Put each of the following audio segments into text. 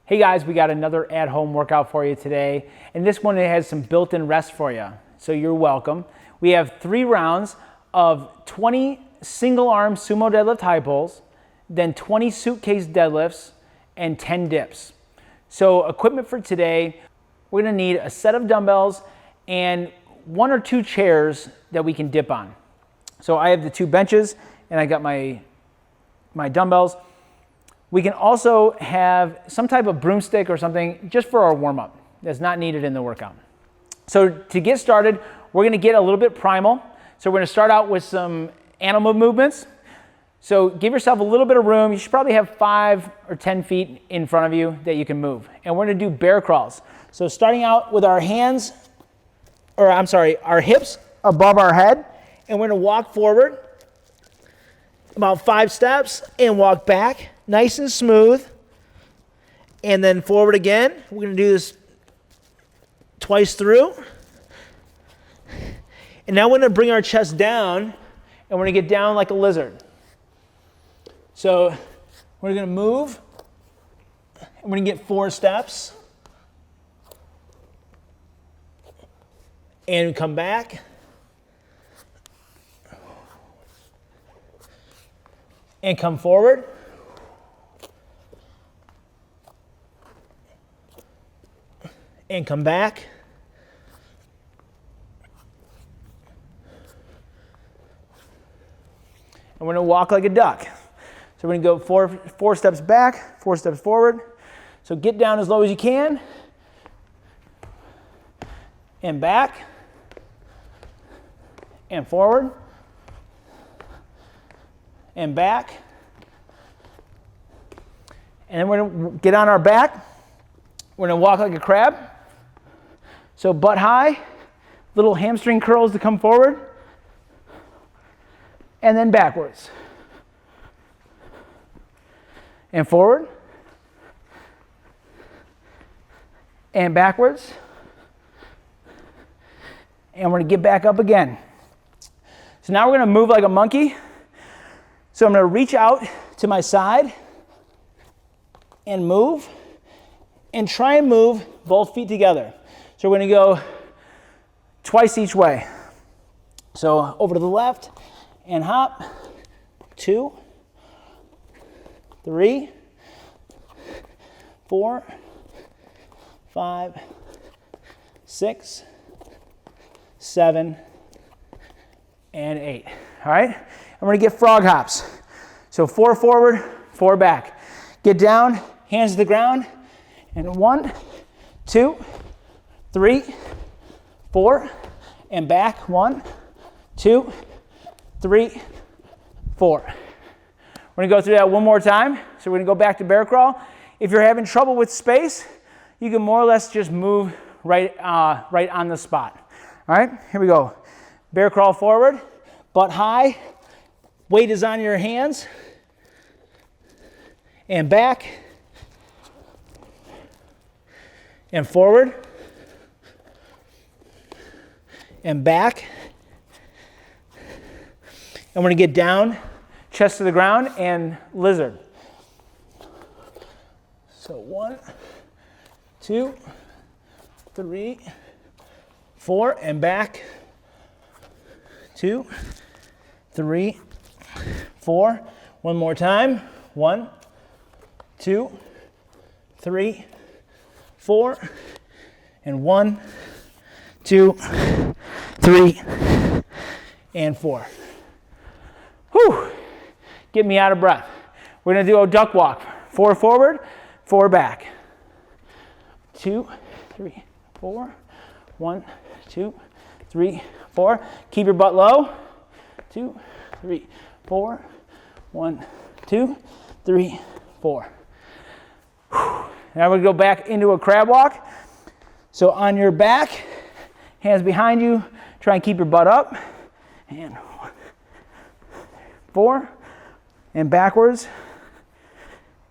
Hey guys, we got another at-home workout for you today, and this one has some built-in rest for you, so you're welcome. We have 3 rounds of 20 single-arm sumo deadlift high pulls, then 20 suitcase deadlifts, and 10 dips. So equipment for today, we're gonna need a set of dumbbells and 1 or 2 chairs that we can dip on. So I have the 2 benches, and I got my dumbbells. We can also have some type of broomstick or something just for our warm-up. That's not needed in the workout. So to get started, we're gonna get a little bit primal. So we're gonna start out with some animal movements. So give yourself a little bit of room. You should probably have 5 or 10 feet in front of you that you can move. And we're gonna do bear crawls. So starting out with our hands, our hips above our head, and we're gonna walk forward about 5 steps and walk back. Nice and smooth, and then forward again. We're gonna do this twice through. And now we're gonna bring our chest down, and we're gonna get down like a lizard. So we're gonna move, and we're gonna get 4 steps, and come back, and come forward. And come back. And we're gonna walk like a duck. So we're gonna go 4 steps back, 4 steps forward. So get down as low as you can. And back. And forward. And back. And then we're gonna get on our back. We're gonna walk like a crab. So butt high, little hamstring curls to come forward, and then backwards. And forward, and backwards. And we're gonna get back up again. So now we're gonna move like a monkey. So I'm gonna reach out to my side and move, and try and move both feet together. So we're gonna go twice each way. So over to the left and hop. 2, 3, 4, 5, 6, 7, and 8. All right? And we're gonna get frog hops. So 4 forward, 4 back. Get down, hands to the ground, and 1, 2, 3, 4, and back. 1, 2, 3, 4. We're gonna go through that one more time. So we're gonna go back to bear crawl. If you're having trouble with space, you can more or less just move right on the spot. All right, here we go. Bear crawl forward, butt high, weight is on your hands, and back, and forward, and back, and we're gonna get down, chest to the ground, and lizard. So 1, 2, 3, 4, and back, 2, 3, 4, one more time, 1, 2, 3, 4, and 1, 2, 3, and 4. Whew, get me out of breath. We're gonna do a duck walk. 4 forward, 4 back. 2, 3, 4, 1, 2, 3, 4. Keep your butt low. 2, 3, 4, 1, 2, 3, 4. Whew. Now we're gonna go back into a crab walk. So on your back, hands behind you, try and keep your butt up. And 1, 4, and backwards,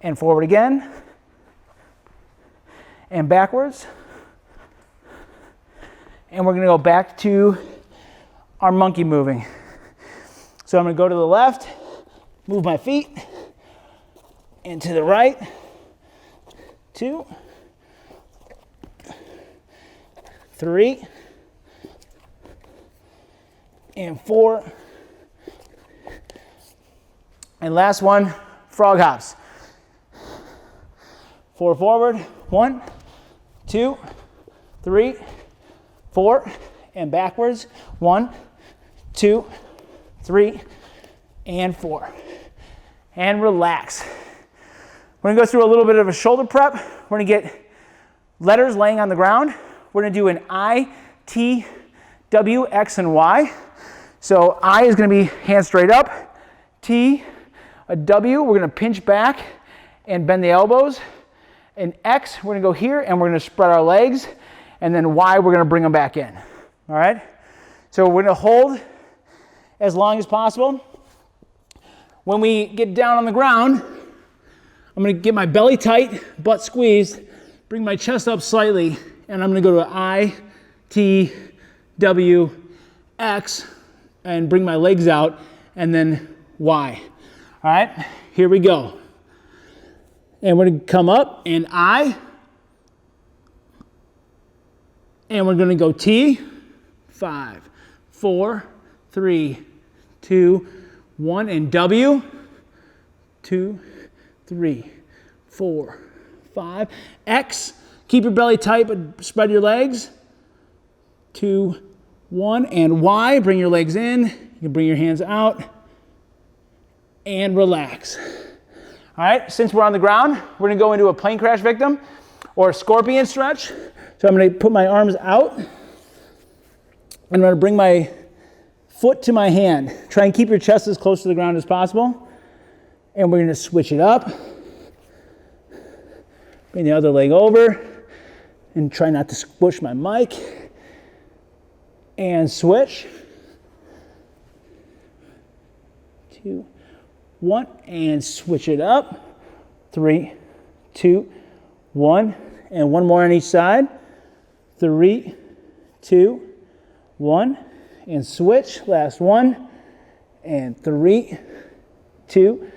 and forward again, and backwards. And we're gonna go back to our monkey moving. So I'm gonna go to the left, move my feet, and to the right, 2, 3, and 4. And last one, frog hops. 4 forward, 1, 2, 3, 4, and backwards, 1, 2, 3, and 4. And relax. We're gonna go through a little bit of a shoulder prep. We're gonna get letters laying on the ground. We're gonna do an I, T, W, X, and Y. So I is gonna be hands straight up. T, a W, we're gonna pinch back and bend the elbows. An X, we're gonna go here and we're gonna spread our legs. And then Y, we're gonna bring them back in. All right? So we're gonna hold as long as possible. When we get down on the ground, I'm gonna get my belly tight, butt squeezed, bring my chest up slightly, and I'm gonna go to I, T, W, X, and bring my legs out, and then Y. All right, here we go. And we're gonna come up, and I, and we're gonna go T, 5, 4, 3, 2, 1, and W, 2, 3, 4, 5. X, keep your belly tight, but spread your legs. 2, 1, and Y, bring your legs in. You can bring your hands out. And relax. All right, since we're on the ground, we're gonna go into a plane crash victim or a scorpion stretch. So I'm gonna put my arms out. I'm gonna bring my foot to my hand. Try and keep your chest as close to the ground as possible. And we're gonna switch it up. Bring the other leg over. And try not to squish my mic. And switch. 2, 1, and switch it up. 3, 2, 1, and one more on each side. 3, 2, 1, and switch. Last one, and 3, 2,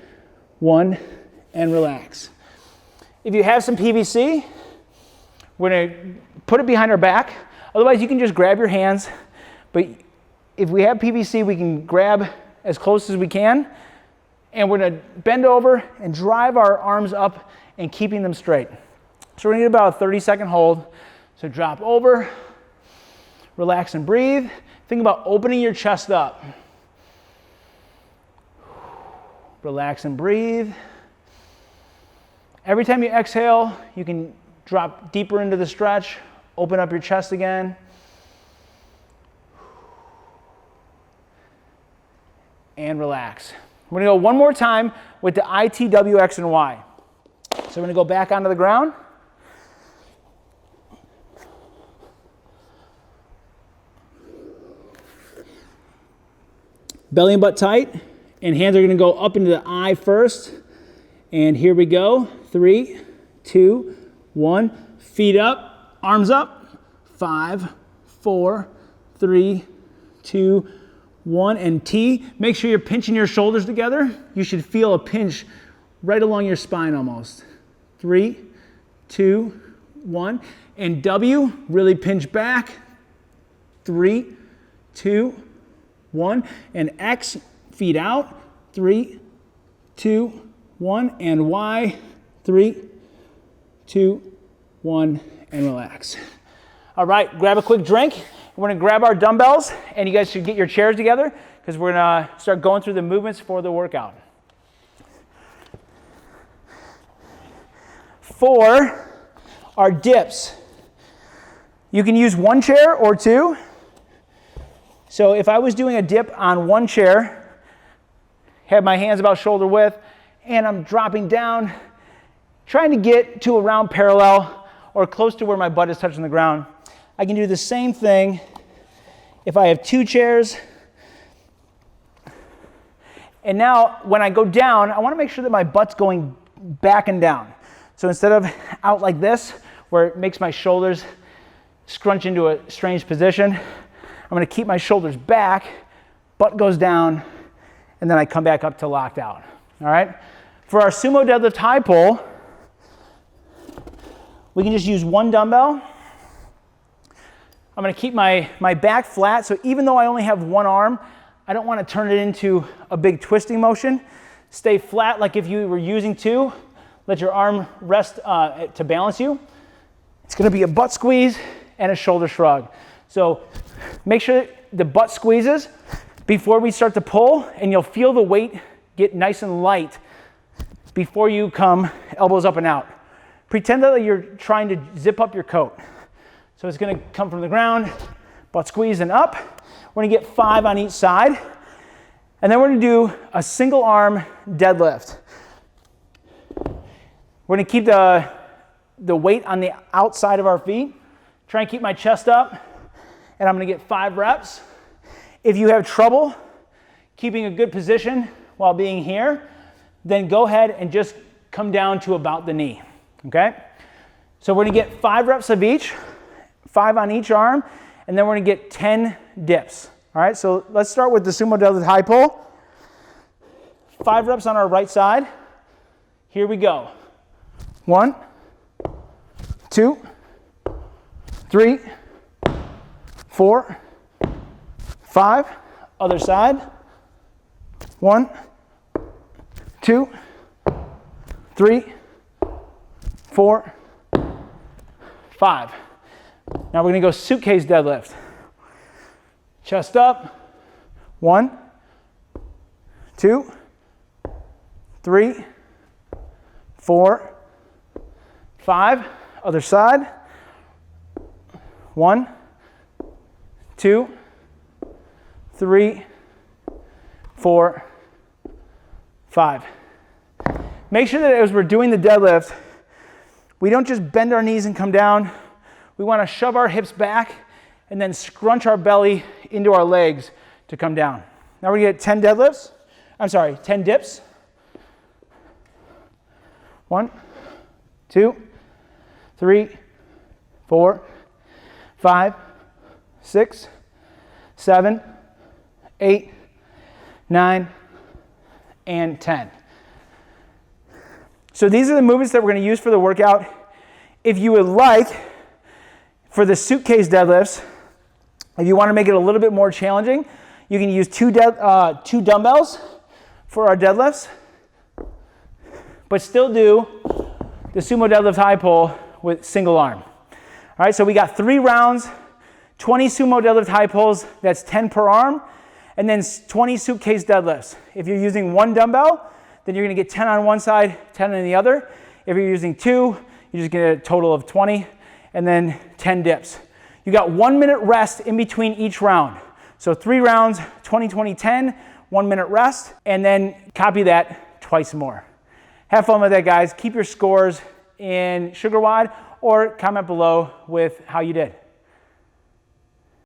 1, and relax. If you have some PVC, we're gonna put it behind our back. Otherwise, you can just grab your hands, but if we have PVC, we can grab as close as we can, and we're gonna bend over and drive our arms up and keeping them straight. So we're gonna get about a 30-second hold. So drop over, relax and breathe. Think about opening your chest up. Relax and breathe. Every time you exhale, you can drop deeper into the stretch, open up your chest again. And relax. We're gonna go one more time with the I, T, W, X, and Y. So we're gonna go back onto the ground. Belly and butt tight, and hands are gonna go up into the I first. And here we go, 3, 2, 1. Feet up, arms up, 5, 4, 3, 2, 1, and T. Make sure you're pinching your shoulders together. You should feel a pinch right along your spine almost. 3, 2, 1, and W, really pinch back. 3, 2, 1, and X, feet out. 3, 2, 1, and Y, 3, 2, 1, and relax. All right, grab a quick drink. We're gonna grab our dumbbells, and you guys should get your chairs together because we're gonna start going through the movements for the workout. For our dips, you can use one chair or two. So if I was doing a dip on one chair, have my hands about shoulder width, and I'm dropping down, trying to get to around parallel or close to where my butt is touching the ground. I can do the same thing if I have two chairs. And now when I go down, I want to make sure that my butt's going back and down. So instead of out like this, where it makes my shoulders scrunch into a strange position, I'm going to keep my shoulders back, butt goes down, and then I come back up to locked out. All right? For our sumo deadlift high pull, We can just use one dumbbell. I'm gonna keep my back flat, so even though I only have one arm, I don't wanna turn it into a big twisting motion. Stay flat like if you were using two. Let your arm rest to balance you. It's gonna be a butt squeeze and a shoulder shrug. So make sure the butt squeezes before we start to pull, and you'll feel the weight get nice and light before you come elbows up and out. Pretend that you're trying to zip up your coat. So it's gonna come from the ground, butt squeeze and up. We're gonna get 5 on each side. And then we're gonna do a single arm deadlift. We're gonna keep the weight on the outside of our feet. Try and keep my chest up. And I'm gonna get 5 reps. If you have trouble keeping a good position while being here, then go ahead and just come down to about the knee, okay? So we're gonna get 5 reps of each, 5 on each arm, and then we're gonna get 10 dips. All right, so let's start with the sumo deadlift high pull. 5 reps on our right side. Here we go. 1, 2, 3, 4, 5. Other side. 1, 2, 3, 4, 5. Now we're gonna go suitcase deadlift. Chest up. 1, 2, 3, 4, 5. Other side. 1, 2, 3, 4, 5. Make sure that as we're doing the deadlift, we don't just bend our knees and come down. We want to shove our hips back and then scrunch our belly into our legs to come down. Now we're gonna get 10 deadlifts. 10 dips. 1, 2, 3, 4, 5, 6, 7, 8, 9, and 10. So these are the movements that we're going to use for the workout. If you would like, for the suitcase deadlifts, if you want to make it a little bit more challenging, you can use two dumbbells for our deadlifts, but still do the sumo deadlift high pull with single arm. All right, so we got 3 rounds, 20 sumo deadlift high pulls, that's 10 per arm, and then 20 suitcase deadlifts. If you're using one dumbbell, then you're gonna get 10 on one side, 10 on the other. If you're using 2, you just get a total of 20, and then 10 dips. You got 1 minute rest in between each round. So 3 rounds, 20, 20, 10, 1 minute rest, and then copy that twice more. Have fun with that, guys. Keep your scores in SugarWod or comment below with how you did.